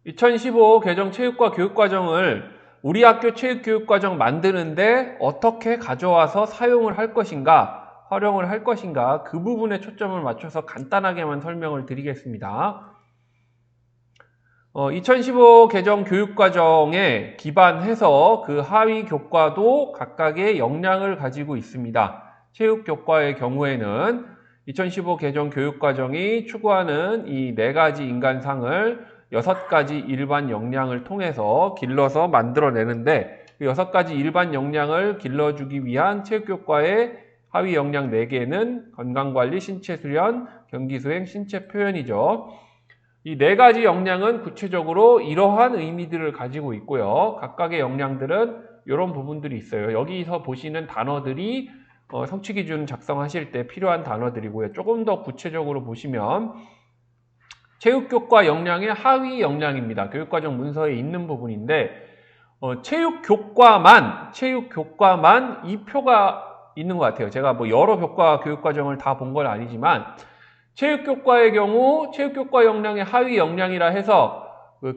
2015 개정 체육과 교육과정을 우리 학교 체육교육과정 만드는데 어떻게 가져와서 사용을 할 것인가, 활용을 할 것인가, 그 부분에 초점을 맞춰서 간단하게만 설명을 드리겠습니다. 2015 개정 교육과정에 기반해서 그 하위 교과도 각각의 역량을 가지고 있습니다. 체육교과의 경우에는 2015 개정 교육과정이 추구하는 이 4가지 인간상을 6가지 일반 역량을 통해서 길러서 만들어내는데, 그 6가지 일반 역량을 길러주기 위한 체육교과의 하위 역량 4개는 건강관리, 신체수련, 경기수행, 신체표현이죠. 이 4가지 역량은 구체적으로 이러한 의미들을 가지고 있고요. 각각의 역량들은 이런 부분들이 있어요. 여기서 보시는 단어들이 성취기준 작성하실 때 필요한 단어들이고요. 조금 더 구체적으로 보시면 체육교과 역량의 하위 역량입니다. 교육과정 문서에 있는 부분인데 체육교과만 이 표가 있는 것 같아요. 제가 뭐 여러 교과 교육과정을 다 본 건 아니지만 체육교과의 경우 체육교과 역량의 하위 역량이라 해서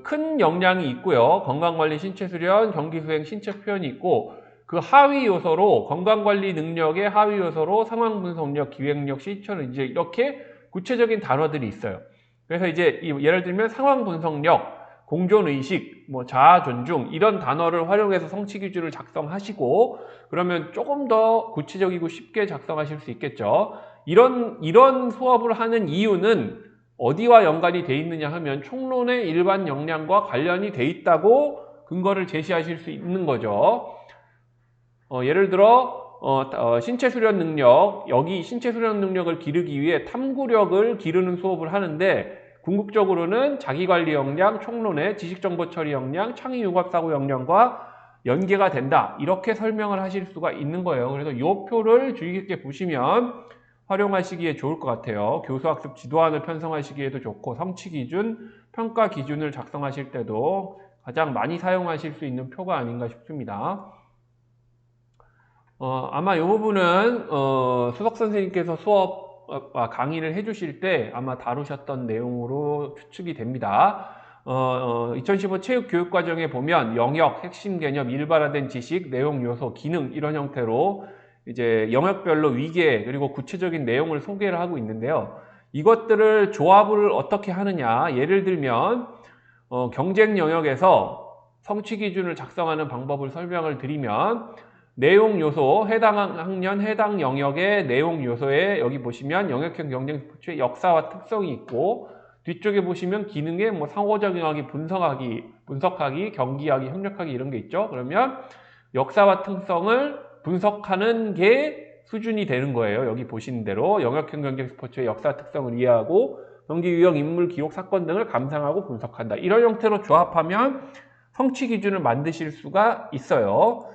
큰 역량이 있고요. 건강관리, 신체수련, 경기수행, 신체표현이 있고, 그 하위 요소로 건강관리 능력의 하위 요소로 상황분석력, 기획력, 실천, 이제 이렇게 구체적인 단어들이 있어요. 그래서 이제 예를 들면 상황분석력, 공존의식, 뭐 자아존중 이런 단어를 활용해서 성취기준을 작성하시고, 그러면 조금 더 구체적이고 쉽게 작성하실 수 있겠죠. 이런 수업을 하는 이유는 어디와 연관이 돼 있느냐 하면 총론의 일반 역량과 관련이 돼 있다고 근거를 제시하실 수 있는 거죠. 예를 들어 신체 수련 능력, 여기 신체 수련 능력을 기르기 위해 탐구력을 기르는 수업을 하는데, 궁극적으로는 자기관리 역량, 총론의 지식정보 처리 역량, 창의 융합사고 역량과 연계가 된다, 이렇게 설명을 하실 수가 있는 거예요. 그래서 이 표를 주의 깊게 보시면 활용하시기에 좋을 것 같아요. 교수학습 지도안을 편성하시기에도 좋고, 성취기준, 평가기준을 작성하실 때도 가장 많이 사용하실 수 있는 표가 아닌가 싶습니다. 아마 이 부분은 수석 선생님께서 수업 강의를 해주실 때 아마 다루셨던 내용으로 추측이 됩니다. 2015 체육교육과정에 보면 영역, 핵심 개념, 일반화된 지식, 내용, 요소, 기능 이런 형태로 이제 영역별로 위계 그리고 구체적인 내용을 소개를 하고 있는데요. 이것들을 조합을 어떻게 하느냐, 예를 들면 경쟁 영역에서 성취 기준을 작성하는 방법을 설명을 드리면, 내용 요소, 해당 학년, 해당 영역의 내용 요소에 여기 보시면 영역형 경쟁 스포츠의 역사와 특성이 있고, 뒤쪽에 보시면 기능에 뭐 상호작용하기, 분석하기, 경기하기, 협력하기 이런 게 있죠. 그러면 역사와 특성을 분석하는 게 수준이 되는 거예요. 여기 보시는 대로 영역형 경쟁 스포츠의 역사 특성을 이해하고 경기 유형, 인물, 기록, 사건 등을 감상하고 분석한다. 이런 형태로 조합하면 성취 기준을 만드실 수가 있어요.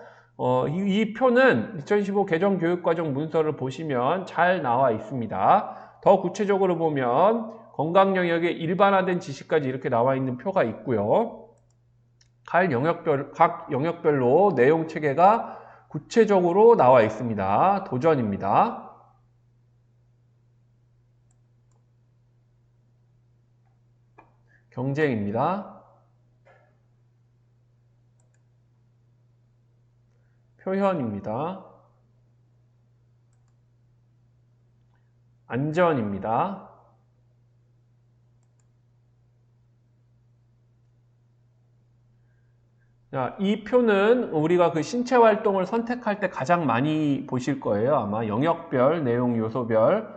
이 표는 2015 개정 교육과정 문서를 보시면 잘 나와 있습니다. 더 구체적으로 보면 건강 영역의 일반화된 지식까지 이렇게 나와 있는 표가 있고요. 각 영역별로 내용 체계가 구체적으로 나와 있습니다. 도전입니다. 경쟁입니다. 표현입니다. 안전입니다. 자, 이 표는 우리가 그 신체 활동을 선택할 때 가장 많이 보실 거예요. 아마 영역별, 내용 요소별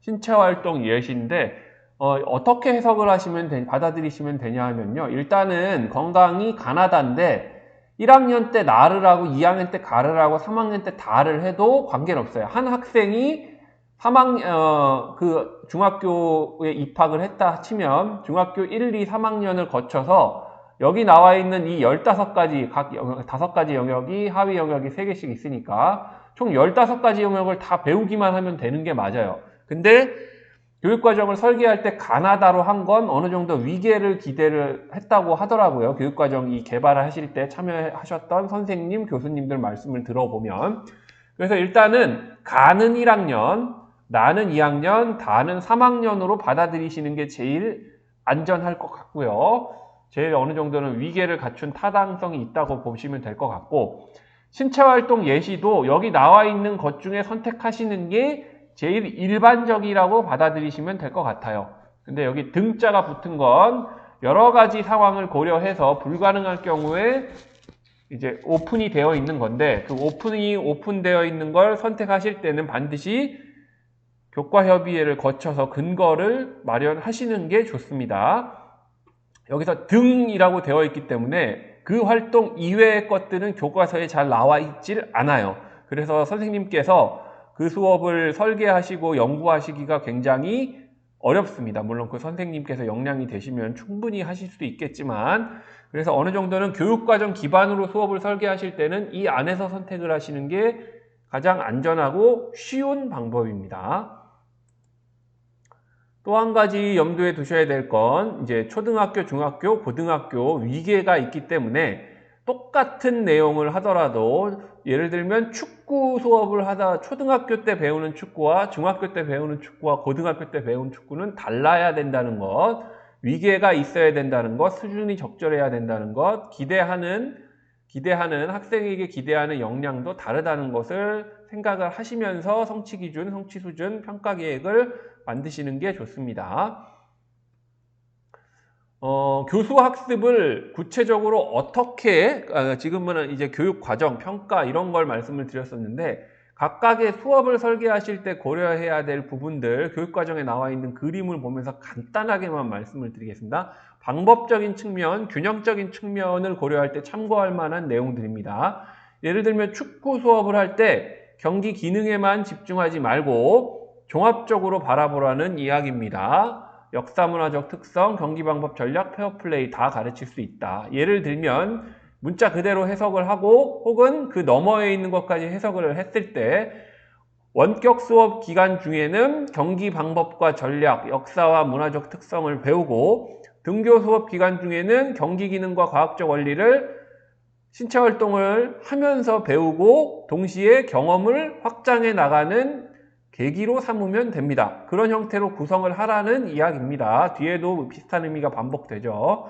신체 활동 예시인데, 어떻게 해석을 하시면 받아들이시면 되냐 하면요. 일단은 건강이 가나다인데 1학년 때 나를 하고 2학년 때 가를 하고 3학년 때 다를 해도 관계는 없어요. 한 학생이 그 중학교에 입학을 했다 치면 중학교 1, 2, 3학년을 거쳐서 여기 나와 있는 이 15가지, 각 5가지 영역이 하위 영역이 3개씩 있으니까 총 15가지 영역을 다 배우기만 하면 되는 게 맞아요. 근데 교육과정을 설계할 때 가나다로 한 건 어느 정도 위계를 기대를 했다고 하더라고요. 교육과정 이 개발을 하실 때 참여하셨던 선생님, 교수님들 말씀을 들어보면. 그래서 일단은 가는 1학년, 나는 2학년, 다는 3학년으로 받아들이시는 게 제일 안전할 것 같고요. 제일 어느 정도는 위계를 갖춘 타당성이 있다고 보시면 될 것 같고, 신체활동 예시도 여기 나와 있는 것 중에 선택하시는 게 제일 일반적이라고 받아들이시면 될 것 같아요. 근데 여기 등자가 붙은 건 여러 가지 상황을 고려해서 불가능할 경우에 이제 오픈이 되어 있는 건데, 그 오픈되어 있는 걸 선택하실 때는 반드시 교과협의회를 거쳐서 근거를 마련하시는 게 좋습니다. 여기서 등이라고 되어 있기 때문에 그 활동 이외의 것들은 교과서에 잘 나와 있질 않아요. 그래서 선생님께서 그 수업을 설계하시고 연구하시기가 굉장히 어렵습니다. 물론 그 선생님께서 역량이 되시면 충분히 하실 수도 있겠지만, 그래서 어느 정도는 교육과정 기반으로 수업을 설계하실 때는 이 안에서 선택을 하시는 게 가장 안전하고 쉬운 방법입니다. 또 한 가지 염두에 두셔야 될 건 이제 초등학교, 중학교, 고등학교 위계가 있기 때문에 똑같은 내용을 하더라도 예를 들면 축구 수업을 하다 초등학교 때 배우는 축구와 중학교 때 배우는 축구와 고등학교 때 배우는 축구는 달라야 된다는 것, 위계가 있어야 된다는 것, 수준이 적절해야 된다는 것, 기대하는 학생에게 기대하는 역량도 다르다는 것을 생각을 하시면서 성취 기준, 성취 수준, 평가 계획을 만드시는 게 좋습니다. 교수 학습을 구체적으로 어떻게, 지금은 이제 교육 과정, 평가 이런 걸 말씀을 드렸었는데, 각각의 수업을 설계하실 때 고려해야 될 부분들, 교육 과정에 나와 있는 그림을 보면서 간단하게만 말씀을 드리겠습니다. 방법적인 측면, 균형적인 측면을 고려할 때 참고할 만한 내용들입니다. 예를 들면 축구 수업을 할 때 경기 기능에만 집중하지 말고 종합적으로 바라보라는 이야기입니다. 역사문화적 특성, 경기 방법, 전략, 페어플레이 다 가르칠 수 있다. 예를 들면 문자 그대로 해석을 하고 혹은 그 너머에 있는 것까지 해석을 했을 때 원격 수업 기간 중에는 경기 방법과 전략, 역사와 문화적 특성을 배우고 등교 수업 기간 중에는 경기 기능과 과학적 원리를 신체 활동을 하면서 배우고 동시에 경험을 확장해 나가는 계기로 삼으면 됩니다. 그런 형태로 구성을 하라는 이야기입니다. 뒤에도 비슷한 의미가 반복되죠.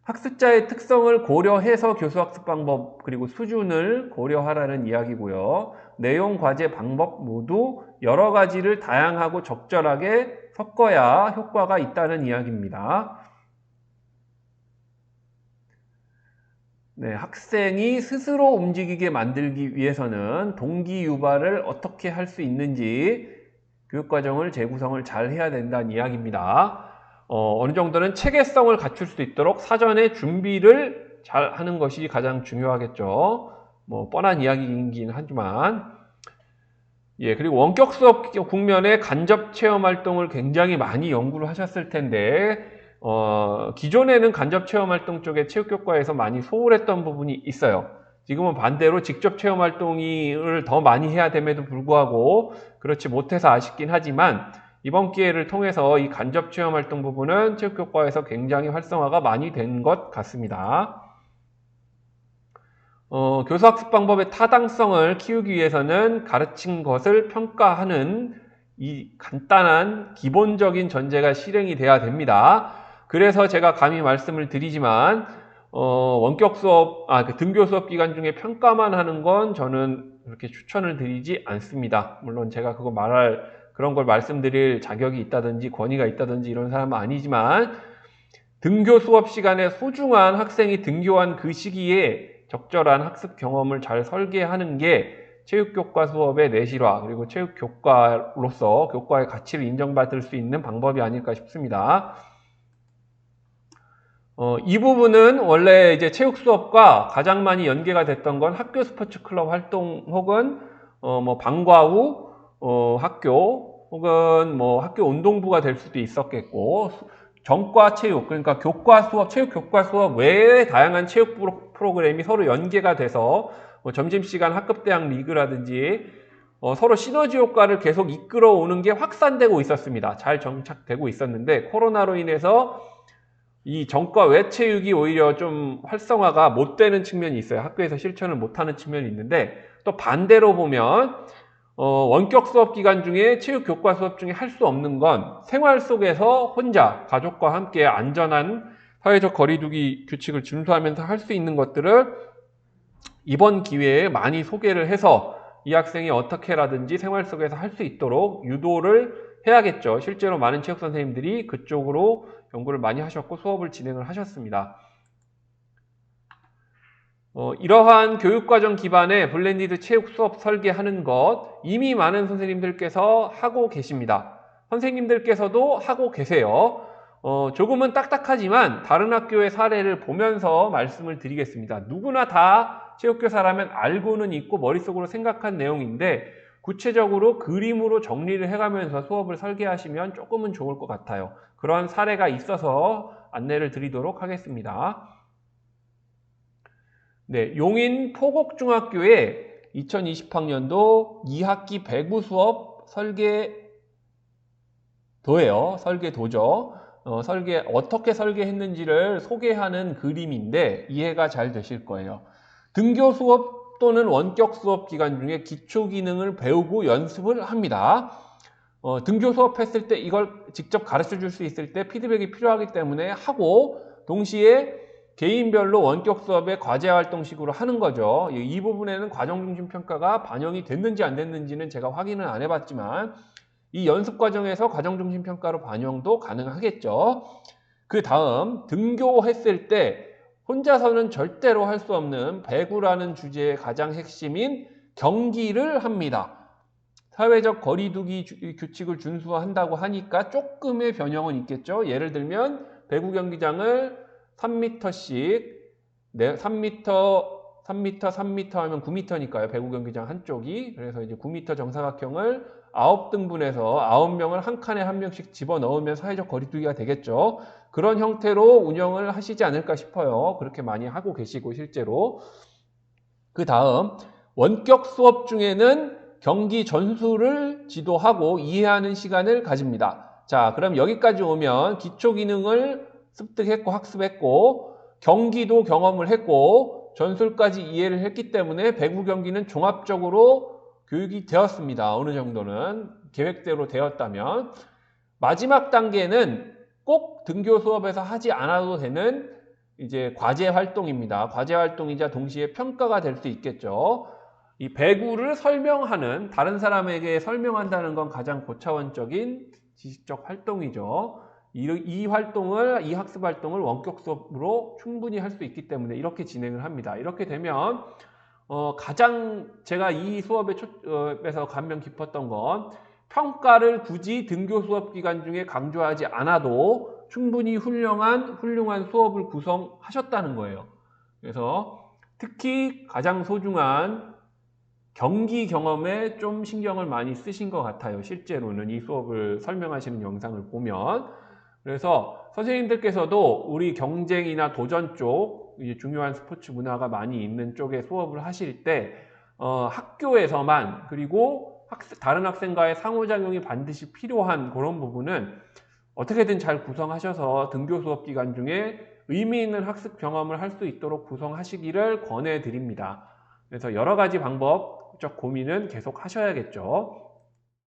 학습자의 특성을 고려해서 교수학습 방법 그리고 수준을 고려하라는 이야기고요. 내용, 과제, 방법 모두 여러 가지를 다양하고 적절하게 섞어야 효과가 있다는 이야기입니다. 네, 학생이 스스로 움직이게 만들기 위해서는 동기 유발을 어떻게 할 수 있는지 교육과정을 재구성을 잘 해야 된다는 이야기입니다. 어느 정도는 체계성을 갖출 수 있도록 사전에 준비를 잘 하는 것이 가장 중요하겠죠. 뭐 뻔한 이야기이긴 하지만, 예, 그리고 원격 수업 국면에 간접 체험 활동을 굉장히 많이 연구를 하셨을 텐데, 기존에는 간접 체험 활동 쪽에 체육교과에서 많이 소홀했던 부분이 있어요. 지금은 반대로 직접 체험 활동을 더 많이 해야 됨에도 불구하고 그렇지 못해서 아쉽긴 하지만 이번 기회를 통해서 이 간접 체험 활동 부분은 체육교과에서 굉장히 활성화가 많이 된 것 같습니다. 교수학습 방법의 타당성을 키우기 위해서는 가르친 것을 평가하는 이 간단한 기본적인 전제가 실행이 돼야 됩니다. 그래서 제가 감히 말씀을 드리지만 원격 수업, 그 등교 수업 기간 중에 평가만 하는 건 저는 그렇게 추천을 드리지 않습니다. 물론 제가 그런 걸 말씀드릴 자격이 있다든지 권위가 있다든지 이런 사람은 아니지만 등교 수업 시간에 소중한 학생이 등교한 그 시기에 적절한 학습 경험을 잘 설계하는 게 체육교과 수업의 내실화 그리고 체육교과로서 교과의 가치를 인정받을 수 있는 방법이 아닐까 싶습니다. 이 부분은 원래 이제 체육 수업과 가장 많이 연계가 됐던 건 학교 스포츠 클럽 활동 혹은 뭐 방과 후 학교 혹은 뭐 학교 운동부가 될 수도 있었겠고 전과 체육 그러니까 교과 수업 체육 교과 수업 외에 다양한 체육 프로그램이 서로 연계가 돼서 뭐 점심시간 학급대학 리그라든지 서로 시너지 효과를 계속 이끌어오는 게 확산되고 있었습니다. 잘 정착되고 있었는데 코로나로 인해서 이 전과 외 체육이 오히려 좀 활성화가 못 되는 측면이 있어요. 학교에서 실천을 못하는 측면이 있는데 또 반대로 보면 원격 수업 기간 중에 체육 교과 수업 중에 할 수 없는 건 생활 속에서 혼자 가족과 함께 안전한 사회적 거리두기 규칙을 준수하면서 할 수 있는 것들을 이번 기회에 많이 소개를 해서 이 학생이 어떻게라든지 생활 속에서 할 수 있도록 유도를 해야겠죠. 실제로 많은 체육 선생님들이 그쪽으로 연구를 많이 하셨고 수업을 진행을 하셨습니다. 이러한 교육과정 기반의 블렌디드 체육 수업 설계하는 것 이미 많은 선생님들께서 하고 계십니다. 선생님들께서도 하고 계세요. 조금은 딱딱하지만 다른 학교의 사례를 보면서 말씀을 드리겠습니다. 누구나 다 체육교사라면 알고는 있고 머릿속으로 생각한 내용인데 구체적으로 그림으로 정리를 해가면서 수업을 설계하시면 조금은 좋을 것 같아요. 그러한 사례가 있어서 안내를 드리도록 하겠습니다. 네, 용인 포곡중학교의 2020학년도 2학기 배구 수업 설계도죠. 어떻게 설계했는지를 소개하는 그림인데 이해가 잘 되실 거예요. 등교 수업 또는 원격 수업 기간 중에 기초 기능을 배우고 연습을 합니다. 등교 수업했을 때 이걸 직접 가르쳐 줄 수 있을 때 피드백이 필요하기 때문에 하고 동시에 개인별로 원격 수업의 과제 활동식으로 하는 거죠. 이 부분에는 과정중심 평가가 반영이 됐는지 안 됐는지는 제가 확인을 안 해봤지만 이 연습 과정에서 과정중심 평가로 반영도 가능하겠죠. 그 다음 등교했을 때 혼자서는 절대로 할 수 없는 배구라는 주제의 가장 핵심인 경기를 합니다. 사회적 거리두기 규칙을 준수한다고 하니까 조금의 변형은 있겠죠. 예를 들면 배구 경기장을 3m씩 3m 하면 9m니까요. 배구 경기장 한쪽이. 그래서 이제 9m 정사각형을 9등분해서 9명을 한 칸에 한 명씩 집어넣으면 사회적 거리두기가 되겠죠. 그런 형태로 운영을 하시지 않을까 싶어요. 그렇게 많이 하고 계시고 실제로. 그 다음 원격 수업 중에는 경기 전술을 지도하고 이해하는 시간을 가집니다. 자, 그럼 여기까지 오면 기초 기능을 습득했고 학습했고 경기도 경험을 했고 전술까지 이해를 했기 때문에 배구 경기는 종합적으로 교육이 되었습니다. 어느 정도는 계획대로 되었다면 마지막 단계는 꼭 등교 수업에서 하지 않아도 되는 이제 과제 활동입니다. 과제 활동이자 동시에 평가가 될 수 있겠죠. 이 배구를 설명하는 다른 사람에게 설명한다는 건 가장 고차원적인 지식적 활동이죠. 이 학습 활동을 원격 수업으로 충분히 할 수 있기 때문에 이렇게 진행을 합니다. 이렇게 되면 가장 제가 이 수업에서 감명 깊었던 건 평가를 굳이 등교 수업 기간 중에 강조하지 않아도 충분히 훌륭한 수업을 구성하셨다는 거예요. 그래서 특히 가장 소중한 경기 경험에 좀 신경을 많이 쓰신 것 같아요. 실제로는 이 수업을 설명하시는 영상을 보면. 그래서 선생님들께서도 우리 경쟁이나 도전 쪽 중요한 스포츠 문화가 많이 있는 쪽에 수업을 하실 때 학교에서만 그리고 다른 학생과의 상호작용이 반드시 필요한 그런 부분은 어떻게든 잘 구성하셔서 등교 수업 기간 중에 의미 있는 학습 경험을 할 수 있도록 구성하시기를 권해드립니다. 그래서 여러 가지 방법적 고민은 계속 하셔야겠죠.